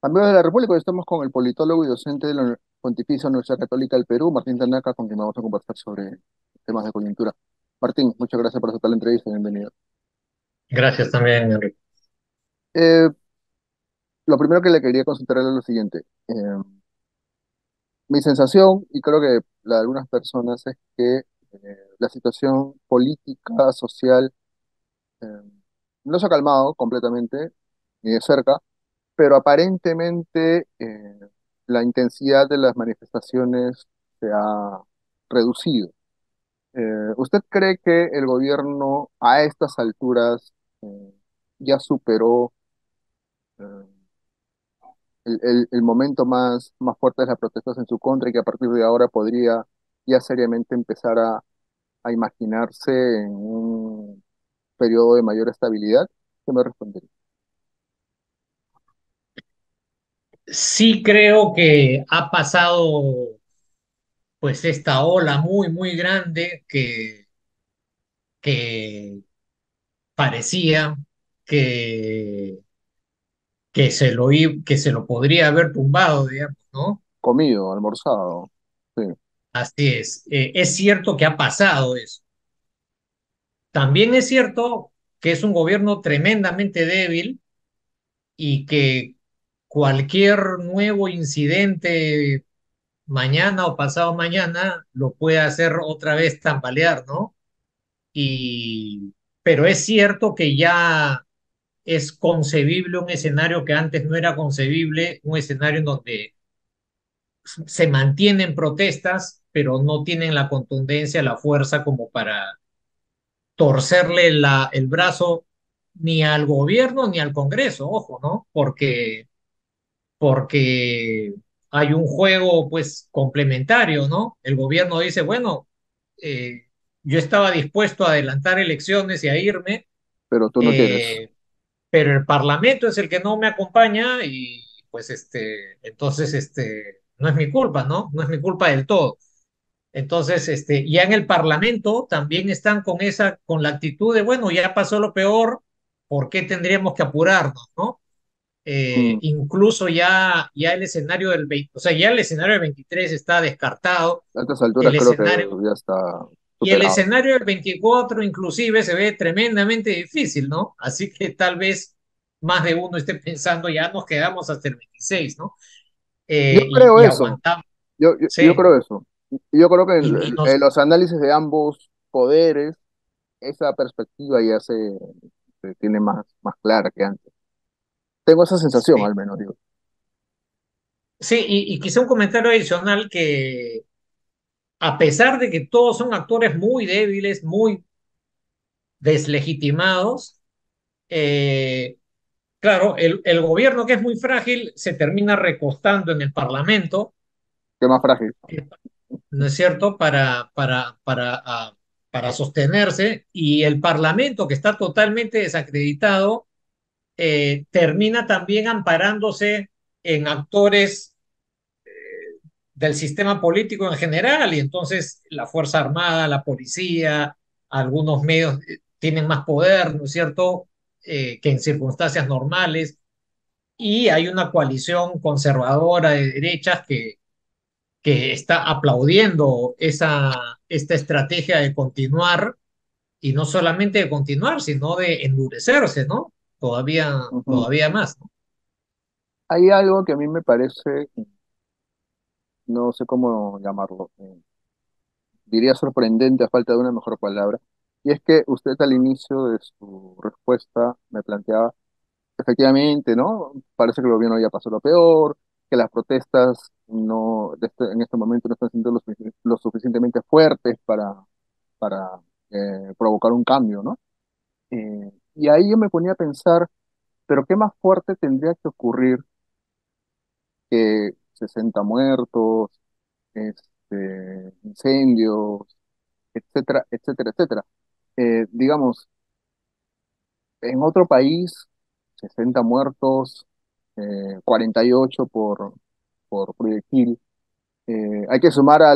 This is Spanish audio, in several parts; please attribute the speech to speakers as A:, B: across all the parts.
A: Amigos de la República, hoy estamos con el politólogo y docente de la Pontificia Universidad Católica del Perú, Martín Tanaka, con quien vamos a conversar sobre temas de coyuntura. Martín, muchas gracias por aceptar la entrevista, bienvenido.
B: Gracias también, Enrique.
A: Eh, lo primero que le quería consultar era lo siguiente. Mi sensación, y creo que la de algunas personas, es que la situación política, social, eh, no se ha calmado completamente, ni de cerca, pero aparentemente la intensidad de las manifestaciones se ha reducido. ¿Usted cree que el gobierno a estas alturas ya superó eh, el momento más fuerte de las protestas en su contra y que a partir de ahora podría ya seriamente empezar a imaginarse en un periodo de mayor estabilidad? ¿Qué me respondería?
B: Sí creo que ha pasado pues esta ola muy grande que parecía que, que se lo podría haber tumbado, digamos, ¿no?
A: Comido, almorzado. Sí.
B: Así es. Es cierto que ha pasado eso. También es cierto que es un gobierno tremendamente débil y que cualquier nuevo incidente mañana o pasado mañana lo puede hacer otra vez tambalear, ¿no? Y, pero es cierto que ya es concebible un escenario que antes no era concebible, un escenario en donde se mantienen protestas, pero no tienen la contundencia, la fuerza como para torcerle el brazo ni al gobierno ni al Congreso, ojo, ¿no? Porque hay un juego pues complementario, ¿no? El gobierno dice, bueno, eh, yo estaba dispuesto a adelantar elecciones y a irme,
A: Pero tú no quieres.
B: eh, pero el Parlamento es el que no me acompaña y pues entonces no es mi culpa, ¿no? No es mi culpa del todo. Entonces, ya en el Parlamento también están con la actitud de, bueno, ya pasó lo peor, ¿por qué tendríamos que apurarnos, ¿no?
A: Mm,
B: Incluso ya el escenario del 20, o sea, ya el escenario del 23 está descartado,
A: a estas alturas
B: el
A: creo que
B: escenario,
A: ya está
B: y el
A: superado.
B: escenario del 24 inclusive se ve tremendamente difícil, ¿no? Así que tal vez más de uno esté pensando, ya nos quedamos hasta el 26, ¿no?
A: Yo creo
B: Y
A: eso,
B: aguantamos,
A: yo
B: sí,
A: creo eso. Yo creo que
B: y nos,
A: en los análisis de ambos poderes, esa perspectiva ya se tiene más clara que antes. Tengo esa sensación,
B: sí,
A: al menos, digo.
B: sí, y quizá un comentario adicional que a pesar de que todos son actores muy débiles, muy deslegitimados, eh, claro, el gobierno que es muy frágil se termina recostando en el Parlamento,
A: ¿Qué más frágil?
B: ¿no es cierto?, para sostenerse, y el Parlamento, que está totalmente desacreditado, termina también amparándose en actores del sistema político en general, y entonces la Fuerza Armada, la policía, algunos medios tienen más poder, ¿no es cierto?, que en circunstancias normales, y hay una coalición conservadora de derechas que está aplaudiendo esta estrategia de continuar, y no solamente de continuar, sino de endurecerse, ¿no?
A: Ujú.
B: Todavía más, ¿no?
A: Hay algo que a mí me parece, no sé cómo llamarlo, diría sorprendente a falta de una mejor palabra, y es que usted al inicio de su respuesta me planteaba, efectivamente, ¿no? Parece que el gobierno ya pasó lo peor, que las protestas no, en este momento no están siendo lo suficientemente fuertes para provocar un cambio, ¿no? Y ahí yo me ponía a pensar, pero ¿qué más fuerte tendría que ocurrir que 60 muertos, incendios, etcétera, etcétera, etcétera? Digamos, en otro país, 60 muertos, 48 por proyectil. Hay que sumar a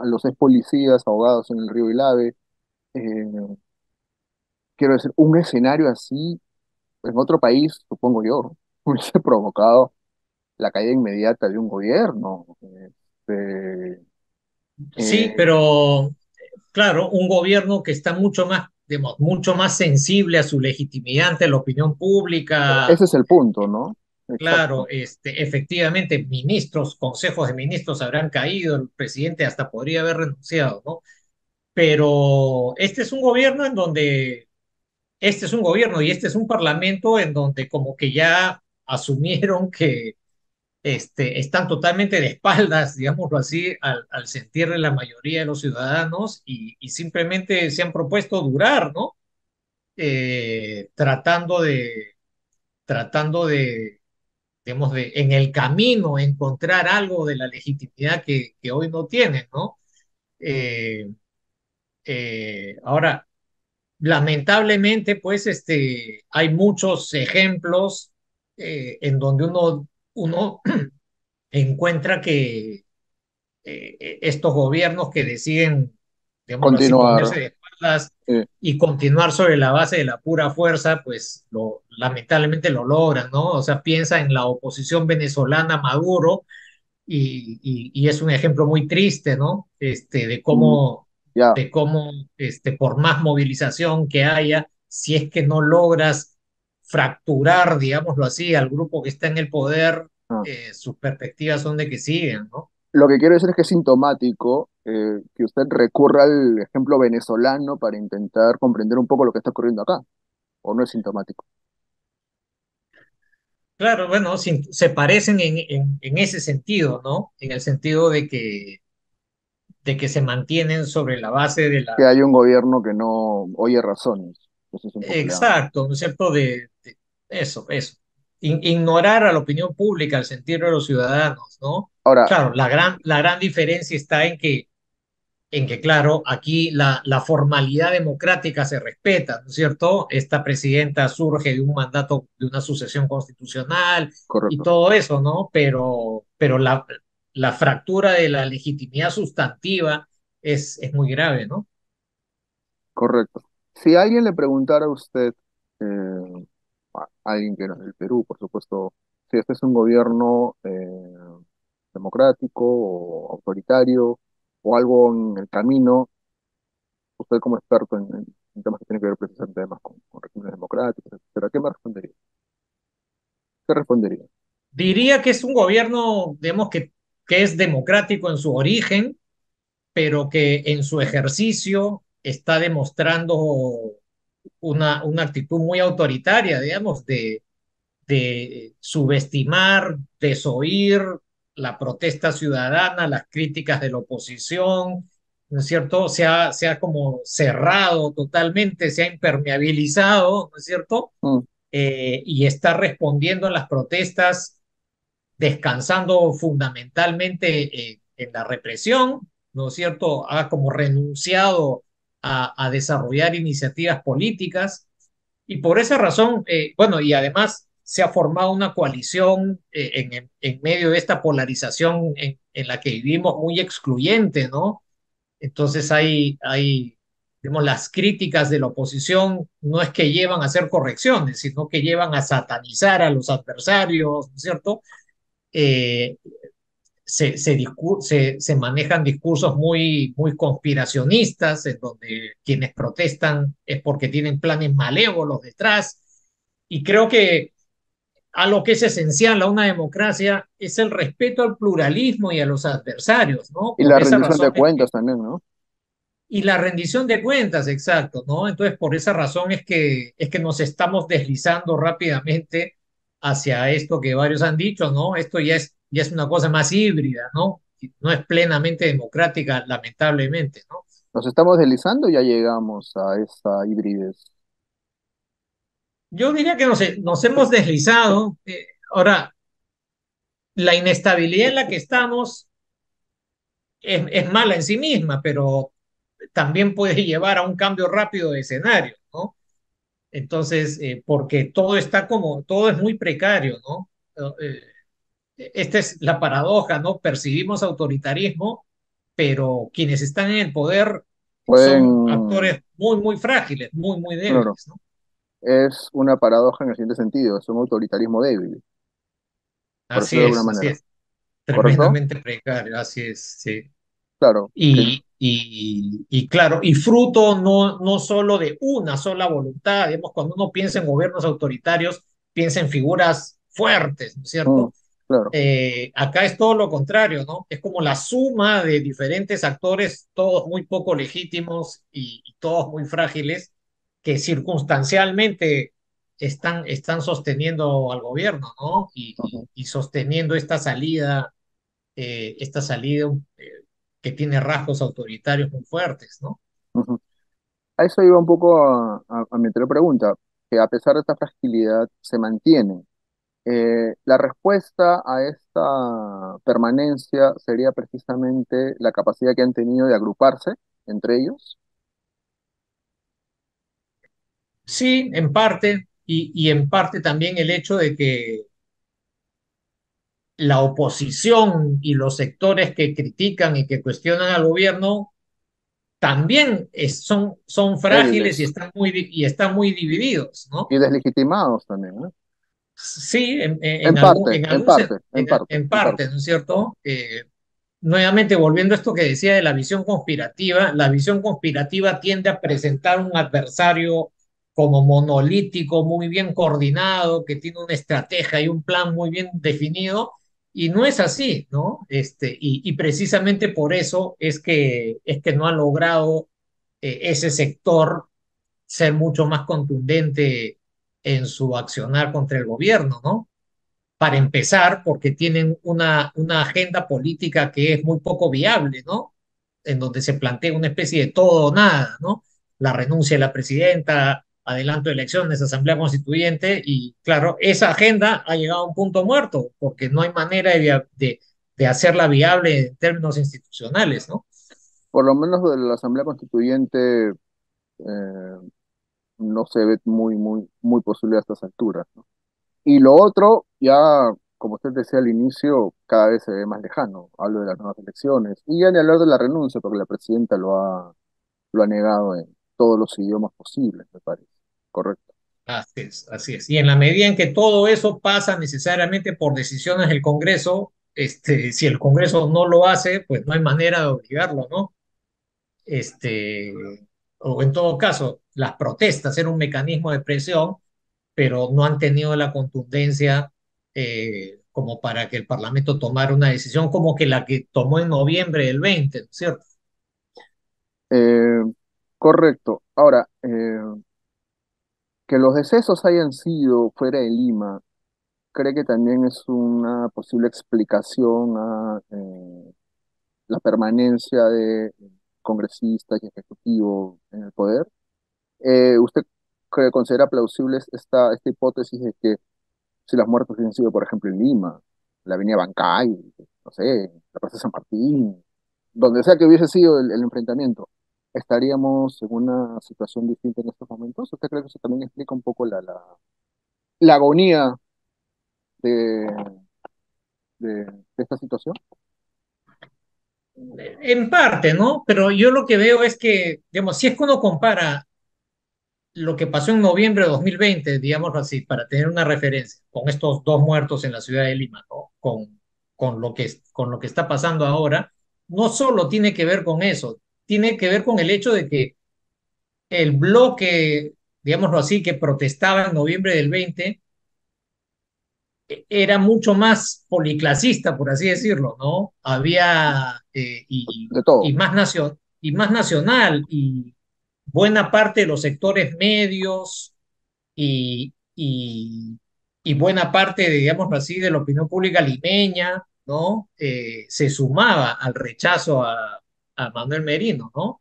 A: los ex policías ahogados en el río Ilave. Eh, Quiero decir, un escenario así en otro país, supongo yo. hubiese provocado la caída inmediata de un gobierno.
B: Sí,
A: Eh,
B: pero claro, un gobierno que está mucho más, digamos, mucho más sensible a su legitimidad ante la opinión pública.
A: ese es el punto, ¿no?
B: Claro,
A: Exacto.
B: efectivamente, ministros, consejos de ministros habrán caído, el presidente hasta podría haber renunciado, ¿no? Pero este es un gobierno en donde, este es un gobierno y este es un parlamento en donde como que ya asumieron que están totalmente de espaldas, digámoslo así, al sentir de la mayoría de los ciudadanos y simplemente se han propuesto durar, ¿no? Tratando de, digamos, en el camino encontrar algo de la legitimidad que hoy no tienen, ¿no? Eh, Ahora, lamentablemente, pues, hay muchos ejemplos en donde uno encuentra que estos gobiernos que deciden, digámoslo así,
A: Continuar.
B: ponerse de espaldas
A: eh,
B: y continuar sobre la base de la pura fuerza, pues lamentablemente lo logran, ¿no? O sea, piensa en la oposición venezolana a Maduro y es un ejemplo muy triste, ¿no?
A: mm, ya,
B: De cómo por más movilización que haya, si es que no logras fracturar, digámoslo así, al grupo que está en el poder,
A: ah.
B: sus perspectivas son de que siguen, ¿no?
A: Lo que quiero decir es que es sintomático que usted recurra al ejemplo venezolano para intentar comprender un poco lo que está ocurriendo acá, o no es sintomático.
B: Claro, bueno, se parecen en ese sentido, ¿no? En el sentido de que se mantienen sobre la base de
A: Que
B: la.
A: hay un gobierno que no oye razones. Eso es un poco
B: Exacto, ¿no es cierto? De eso, eso. Ignorar a la opinión pública, al sentir de los ciudadanos, ¿no?
A: Ahora,
B: Claro, la gran diferencia está en que, claro, aquí la formalidad democrática se respeta, ¿no es cierto? Esta presidenta surge de un mandato, de una sucesión constitucional y
A: correcto,
B: todo eso, ¿no? Pero la fractura de la legitimidad sustantiva es muy grave, ¿no?
A: correcto. Si alguien le preguntara a usted, eh, a alguien que no es del Perú, por supuesto, si este es un gobierno democrático o autoritario o algo en el camino, usted como experto en temas que tienen que ver precisamente además con regímenes democráticos, etcétera, ¿qué me respondería? ¿Qué respondería?
B: Diría que es un gobierno, digamos, que es democrático en su origen, pero que en su ejercicio está demostrando una actitud muy autoritaria, digamos, de subestimar, desoír la protesta ciudadana, las críticas de la oposición, ¿no es cierto? Se ha como cerrado totalmente, se ha impermeabilizado, ¿no es cierto?
A: Mm,
B: Y está respondiendo a las protestas descansando fundamentalmente en la represión, ¿no es cierto? Ha como renunciado a desarrollar iniciativas políticas y por esa razón, bueno, y además se ha formado una coalición en medio de esta polarización en la que vivimos muy excluyente, ¿no? Entonces digamos, las críticas de la oposición no es que llevan a hacer correcciones, sino que llevan a satanizar a los adversarios, ¿no es cierto? eh, se manejan discursos muy conspiracionistas, en donde quienes protestan es porque tienen planes malévolos detrás. Y creo que a lo que es esencial a una democracia es el respeto al pluralismo y a los adversarios, ¿no?
A: y
B: Por
A: la
B: esa
A: rendición
B: razón
A: de
B: es que
A: cuentas también, ¿no?
B: y la rendición de cuentas, exacto, ¿no? Entonces, por esa razón es que nos estamos deslizando rápidamente hacia esto que varios han dicho, ¿no? Esto ya es una cosa más híbrida, ¿no? No es plenamente democrática, lamentablemente, ¿no?
A: Nos estamos deslizando y ya llegamos a esa hibridez.
B: Yo diría que nos hemos deslizado. Ahora, la inestabilidad en la que estamos es mala en sí misma, pero también puede llevar a un cambio rápido de escenario, ¿no? Entonces, porque todo está como, todo es muy precario, ¿no? Eh, Esta es la paradoja, ¿no? Percibimos autoritarismo, pero quienes están en el poder son
A: Pueden,
B: actores muy frágiles, muy
A: claro,
B: débiles, ¿no?
A: es una paradoja en el siguiente sentido, es un autoritarismo débil. por decirlo de alguna
B: así
A: manera.
B: es,
A: ¿Correcto?
B: tremendamente precario, así es, sí.
A: Claro, que,
B: Y claro, y fruto no solo de una sola voluntad, digamos, cuando uno piensa en gobiernos autoritarios, piensa en figuras fuertes, ¿no es
A: mm,
B: cierto?
A: claro.
B: Acá es todo lo contrario, ¿no? Es como la suma de diferentes actores, todos muy poco legítimos y todos muy frágiles, que circunstancialmente están sosteniendo al gobierno, ¿no?
A: Ujú,
B: Y sosteniendo esta salida que tiene rasgos autoritarios muy fuertes, ¿no?
A: ujú. A eso iba un poco a mi anterior pregunta, que a pesar de esta fragilidad se mantiene. La respuesta a esta permanencia sería precisamente la capacidad que han tenido de agruparse entre ellos.
B: Sí, en parte, y en parte también el hecho de que la oposición y los sectores que critican y que cuestionan al gobierno también son frágiles
A: Débiles
B: y están muy divididos, ¿no?
A: y deslegitimados también, ¿no?
B: Sí,
A: En parte, en parte, en parte,
B: en
A: en parte.
B: parte, ¿no es cierto? Nuevamente, volviendo a esto que decía de la visión conspirativa tiende a presentar un adversario como monolítico, muy bien coordinado, que tiene una estrategia y un plan muy bien definido, y no es así, ¿no? Y precisamente por eso es que no ha logrado ese sector ser mucho más contundente en su accionar contra el gobierno, ¿no? Para empezar, porque tienen una agenda política que es muy poco viable, ¿no? En donde se plantea una especie de todo o nada, ¿no? La renuncia de la presidenta, adelanto de elecciones, asamblea constituyente, y claro, esa agenda ha llegado a un punto muerto, porque no hay manera de hacerla viable en términos institucionales, ¿no?
A: Por lo menos de la Asamblea Constituyente eh, no se ve muy posible a estas alturas, ¿no? Y lo otro, ya, como usted decía al inicio, cada vez se ve más lejano. Hablo de las nuevas elecciones. Y ya ni hablar de la renuncia, porque la presidenta lo ha negado en todos los idiomas posibles, me parece. Correcto.
B: Así es, así es. Y en la medida en que todo eso pasa necesariamente por decisiones del Congreso, si el Congreso no lo hace, pues no hay manera de obligarlo, ¿no? este, o en todo caso, las protestas eran un mecanismo de presión, pero no han tenido la contundencia como para que el Parlamento tomara una decisión como que la que tomó en noviembre del 20, ¿no es cierto?
A: Eh, correcto. Ahora, que los decesos hayan sido fuera de Lima, ¿cree que también es una posible explicación a la permanencia de congresistas y ejecutivos en el poder? ¿Usted considera plausible esta hipótesis de que si las muertes hubiesen sido, por ejemplo, en Lima, la avenida Bancay, no sé, la Plaza San Martín, donde sea que hubiese sido el enfrentamiento, estaríamos en una situación distinta en estos momentos? ¿Usted cree que eso también explica un poco la agonía de, de esta situación?
B: En parte, ¿no? Pero yo lo que veo es que, digamos, si es que uno compara lo que pasó en noviembre de 2020, digamos así, para tener una referencia, con estos dos muertos en la ciudad de Lima, ¿no? Con lo que está pasando ahora, no solo tiene que ver con eso, tiene que ver con el hecho de que el bloque, digámoslo así, que protestaba en noviembre del 20, era mucho más policlasista, por así decirlo, ¿no? Había,
A: De todo.
B: y más nacional, y buena parte de los sectores medios y, y buena parte, digámoslo así, de la opinión pública limeña, ¿no? Se sumaba al rechazo a Manuel Merino, ¿no?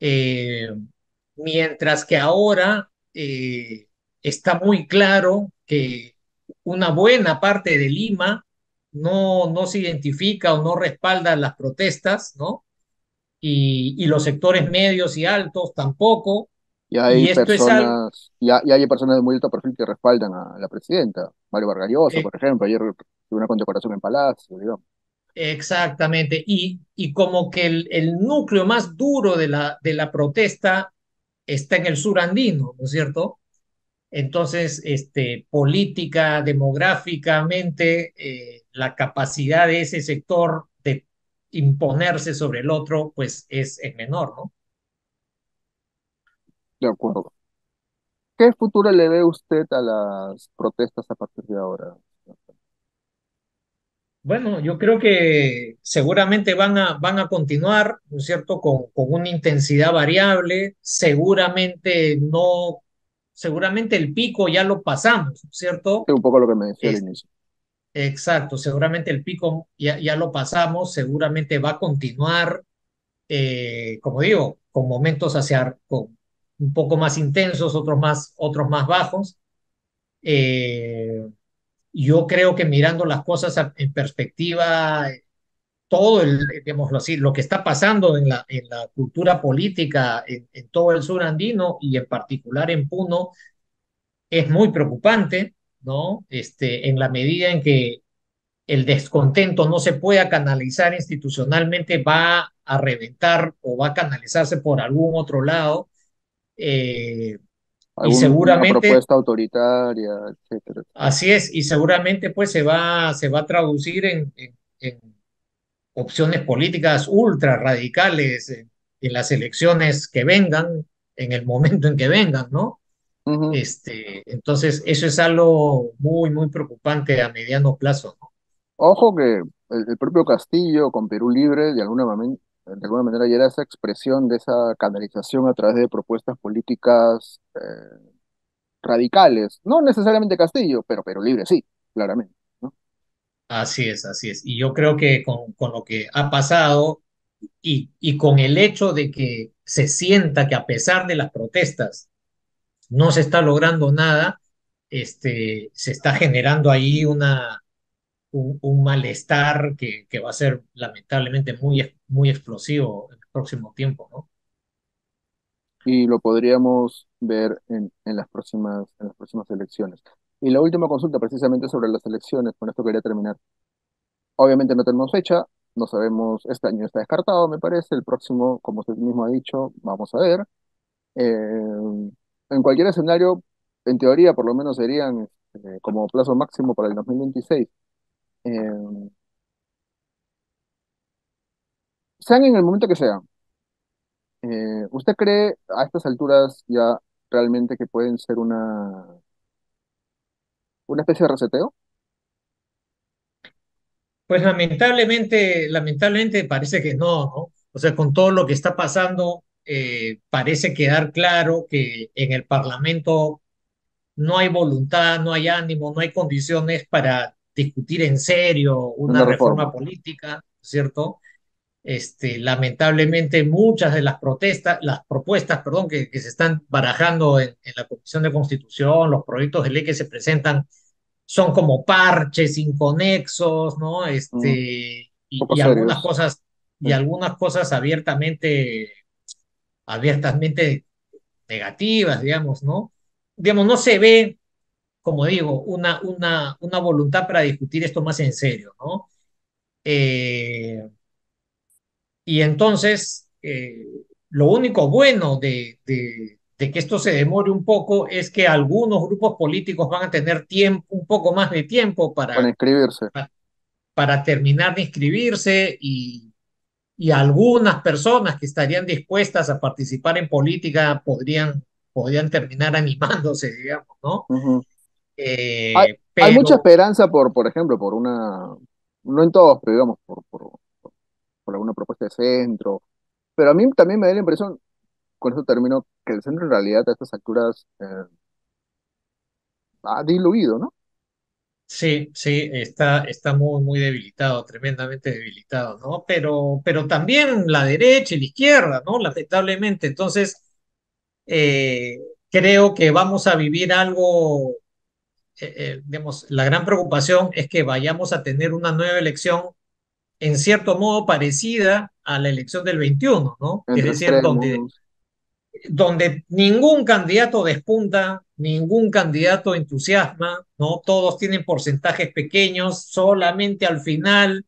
B: Eh, Mientras que ahora está muy claro que una buena parte de Lima no se identifica o no respalda las protestas, ¿no? Y los sectores medios y altos tampoco. Y esto es algo,
A: Ya hay personas de muy alto perfil que respaldan a la presidenta. Mario Vargas Llosa,
B: eh,
A: por ejemplo, ayer tuvo una condecoración en Palacio, digamos.
B: exactamente, y como que el núcleo más duro de la protesta está en el sur andino, ¿no es cierto? Entonces, política, demográficamente, la capacidad de ese sector de imponerse sobre el otro, pues es menor, ¿no?
A: De acuerdo. ¿Qué futuro le ve usted a las protestas a partir de ahora?
B: Bueno, yo creo que seguramente van a continuar, ¿no es cierto?, con una intensidad variable, seguramente no, seguramente el pico ya lo pasamos, ¿no es cierto?
A: Sí, un poco lo que me decía al
B: Es,
A: inicio.
B: exacto, seguramente el pico ya lo pasamos, seguramente va a continuar, como digo, con momentos con un poco más intensos, otros más bajos. Eh, yo creo que mirando las cosas en perspectiva, todo digámoslo así, lo que está pasando en la cultura política en todo el sur andino y en particular en Puno es muy preocupante, ¿no? En la medida en que el descontento no se pueda canalizar institucionalmente, va a reventar o va a canalizarse por algún otro lado. eh, y
A: ¿Alguna
B: seguramente,
A: propuesta autoritaria, etcétera, etcétera?
B: así es, y seguramente pues se va a traducir en opciones políticas ultra radicales en las elecciones que vengan, en el momento en que vengan, ¿no?
A: Ujú.
B: Entonces, eso es algo muy, muy preocupante a mediano plazo, ¿no?
A: Ojo que el propio Castillo con Perú Libre, de alguna manera, ya era esa expresión de esa canalización a través de propuestas políticas radicales. No necesariamente Castillo, pero Perú Libre sí, claramente, ¿no?
B: Así es, así es. Y yo creo que con lo que ha pasado y con el hecho de que se sienta que a pesar de las protestas no se está logrando nada, se está generando ahí un malestar que va a ser lamentablemente muy, muy explosivo en el próximo tiempo, ¿no?
A: Y lo podríamos ver en las próximas elecciones. Y la última consulta, precisamente sobre las elecciones, con esto quería terminar. Obviamente no tenemos fecha, no sabemos, este año está descartado, me parece, el próximo, como usted mismo ha dicho, vamos a ver. En cualquier escenario, en teoría, por lo menos serían como plazo máximo para el 2026. Eh, Sean en el momento que sean, ¿usted cree a estas alturas ya realmente que pueden ser una especie de reseteo?
B: Pues lamentablemente parece que no, ¿no? O sea, con todo lo que está pasando, parece quedar claro que en el Parlamento no hay voluntad, no hay ánimo, no hay condiciones para discutir en serio una
A: Una reforma.
B: reforma política, ¿cierto? Lamentablemente muchas de las propuestas, perdón, que se están barajando en la Comisión de Constitución, los proyectos de ley que se presentan, son como parches inconexos, ¿no?
A: Mm, poco
B: Y algunas
A: serios.
B: cosas,
A: Sí.
B: abiertamente negativas, digamos, ¿no? Digamos, no se ve, como digo, una voluntad para discutir esto más en serio, ¿no? Eh, Y entonces, lo único bueno de que esto se demore un poco es que algunos grupos políticos van a tener tiempo, un poco más de tiempo
A: Para inscribirse.
B: para terminar de inscribirse y algunas personas que estarían dispuestas a participar en política podrían terminar animándose, digamos, ¿no?
A: Ujú. Hay,
B: Eh,
A: hay mucha
B: pero
A: esperanza por ejemplo, no en todos, pero digamos, por alguna propuesta de centro. Pero a mí también me da la impresión, con eso termino, que el centro en realidad a estas alturas ha diluido, ¿no?
B: sí, sí, está muy, muy debilitado, tremendamente debilitado, ¿no? Pero también la derecha y la izquierda, ¿no? Lamentablemente. Entonces, eh, creo que vamos a vivir algo, digamos, la gran preocupación es que vayamos a tener una nueva elección en cierto modo parecida a la elección del 21, ¿no? Es
A: Entre
B: decir,
A: extremos.
B: donde ningún candidato despunta, ningún candidato entusiasma, ¿no? Todos tienen porcentajes pequeños, solamente al final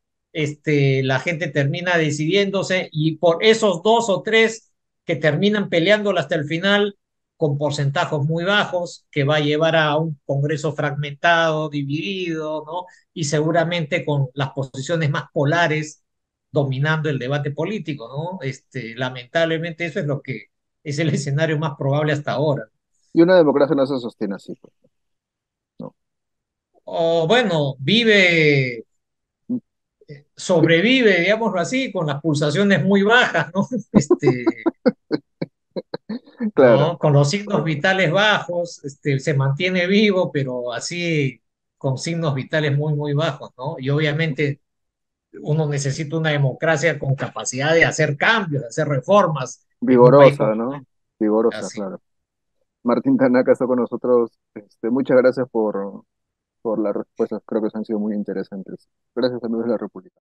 B: la gente termina decidiéndose y por esos dos o tres que terminan peleándola hasta el final con porcentajes muy bajos, que va a llevar a un Congreso fragmentado, dividido, ¿no? Y seguramente con las posiciones más polares dominando el debate político, ¿no? Lamentablemente eso es lo que es el escenario más probable hasta ahora.
A: Y una democracia no se sostiene así, pues, ¿no?
B: O bueno, sobrevive, digámoslo así, con las pulsaciones muy bajas, ¿no?
A: Claro,
B: ¿No? Con los signos vitales bajos, se mantiene vivo, pero así con signos vitales muy, muy bajos, ¿no? Y obviamente uno necesita una democracia con capacidad de hacer cambios, de hacer reformas en un país
A: vigorosa,
B: como
A: ¿no? Vigorosa,
B: así.
A: claro. Martín Tanaka está con nosotros. Muchas gracias por las respuestas, creo que han sido muy interesantes. Gracias, amigos de la República.